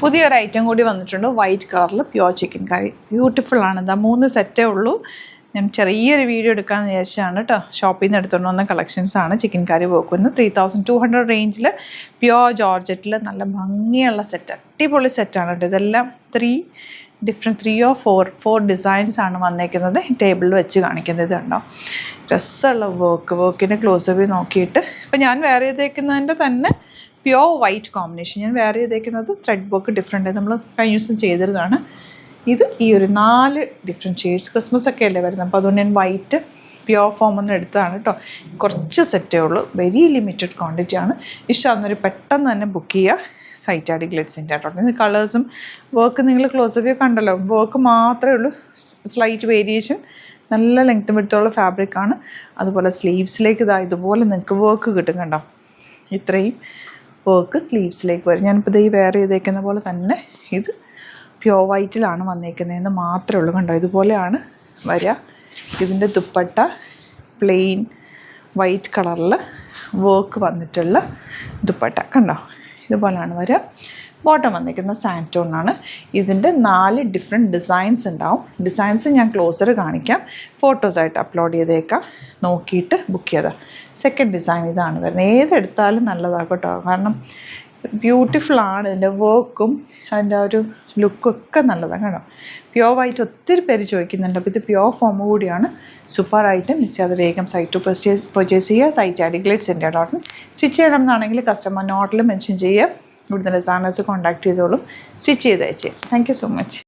പുതിയൊരു ഐറ്റം കൂടി വന്നിട്ടുണ്ട്, വൈറ്റ് കളറിൽ പ്യുവർ ചിക്കൻ കറി. ബ്യൂട്ടിഫുൾ ആണ്. ഇതാ 3 സെറ്റേ ഉള്ളൂ. ഞാൻ ചെറിയൊരു വീഡിയോ എടുക്കാമെന്ന് വിചാരിച്ചാണ് കേട്ടോ. ഷോപ്പിൽ നിന്ന് എടുത്തുകൊണ്ട് വന്ന കളക്ഷൻസാണ്. ചിക്കൻ കറി പോക്കുന്നത് 3200 റേഞ്ചിൽ പ്യുവർ ജോർജറ്റിൽ നല്ല ഭംഗിയുള്ള സെറ്റ്, അടിപൊളി സെറ്റാണ് കേട്ടോ. ഇതെല്ലാം 3 or 4 ഡിസൈൻസ് ആണ് വന്നേക്കുന്നത്. ടേബിളിൽ വെച്ച് കാണിക്കുന്നത് കണ്ടോ. രസമുള്ള വർക്കിൻ്റെ ക്ലോസപ്പ് നോക്കിയിട്ട്. ഇപ്പം ഞാൻ വേറെ ചെയ്തേക്കുന്നതിൻ്റെ തന്നെ പ്യുവർ വൈറ്റ് കോമ്പിനേഷൻ. ഞാൻ വേറെ ചെയ്തേക്കുന്നത് ത്രെഡ് വർക്ക് ഡിഫറെൻ്റ്, നമ്മൾ കഴിഞ്ഞ ദിവസം ചെയ്തിരുന്നതാണ്. ഇത് ഈ ഒരു 4 ഡിഫറെൻറ്റ് ഷെയ്ഡ്സ്. ക്രിസ്മസ് ഒക്കെ അല്ലേ വരുന്നത്, അപ്പോൾ അതുകൊണ്ട് ഞാൻ വൈറ്റ് പ്യുവർ ഫോം ഒന്ന് എടുത്തതാണ് കേട്ടോ. കുറച്ച് സെറ്റേ ഉള്ളൂ, വെരി ലിമിറ്റഡ് ക്വാണ്ടിറ്റി ആണ്. ഇഷ്ടമാകുന്നവർ പെട്ടെന്ന് തന്നെ ബുക്ക് ചെയ്യുക. സൈറ്റാഡി ഗ്ലിറ്റ്സിൻ്റെ കേട്ടോ. ഇത് കളേഴ്സും വർക്ക് നിങ്ങൾ ക്ലോസപ്പ് കണ്ടല്ലോ. വർക്ക് മാത്രമേ ഉള്ളൂ, സ്ലൈറ്റ് വേരിയേഷൻ. നല്ല ലെങ്ത്തും വിട്ടുള്ള ഫാബ്രിക്കാണ്. അതുപോലെ സ്ലീവ്സിലേക്ക് ഇതുപോലെ നിങ്ങൾക്ക് വർക്ക് കിട്ടും കണ്ടോ. ഇത്രയും വർക്ക് സ്ലീവ്സിലേക്ക് വരും. ഞാനിപ്പോൾ ഈ വേറെ ചെയ്തേക്കുന്ന പോലെ തന്നെ ഇത് പ്യുവർ വൈറ്റിലാണ് വന്നേക്കുന്നതെന്ന് മാത്രമേ ഉള്ളൂ കണ്ടോ. ഇതുപോലെയാണ് വരിക. ഇതിൻ്റെ ദുപ്പട്ട പ്ലെയിൻ വൈറ്റ് കളറിൽ വർക്ക് വന്നിട്ടുള്ള ദുപ്പട്ട കണ്ടോ. ഇതുപോലെയാണ് വരിക. ബോട്ടം വന്നിരിക്കുന്നത് സാൻറ്റോണാണ്. ഇതിൻ്റെ 4 ഡിഫറെൻറ്റ് ഡിസൈൻസ് ഉണ്ടാവും. ഡിസൈൻസ് ഞാൻ ക്ലോസർ കാണിക്കാം, ഫോട്ടോസായിട്ട് അപ്ലോഡ് ചെയ്തേക്കാം. നോക്കിയിട്ട് ബുക്ക് ചെയ്താൽ. സെക്കൻഡ് ഡിസൈൻ ഇതാണ് വരുന്നത്. ഏതെടുത്താലും നല്ലതാണ് കേട്ടോ, കാരണം ബ്യൂട്ടിഫുള്ളാണ്. ഇതിൻ്റെ വർക്കും അതിൻ്റെ ഒരു ലുക്കൊക്കെ നല്ലതാണ് കേട്ടോ. പ്യുവർ വൈറ്റ് ഒത്തിരി പേര് ചോദിക്കുന്നുണ്ട്, അപ്പോൾ ഇത് പ്യുവർ ഫോം കൂടിയാണ്. സൂപ്പറായിട്ട് മിസ് ചെയ്യാതെ വേഗം സൈറ്റ് പർച്ചേസ് ചെയ്യുക. സൈറ്റാഡി ഗ്ലിറ്റ്സിൻ്റെ.in. സ്റ്റിച്ച് ചെയ്യണം എന്നാണെങ്കിൽ കസ്റ്റമർ നോട്ടിൽ മെൻഷൻ ചെയ്യുക. ഇവിടുത്തെ ഡിസൈനേഴ്സ് കോൺടാക്ട് ചെയ്തോളും, സ്റ്റിച്ച് ചെയ്ത് അയച്ചേ. Thank you so much.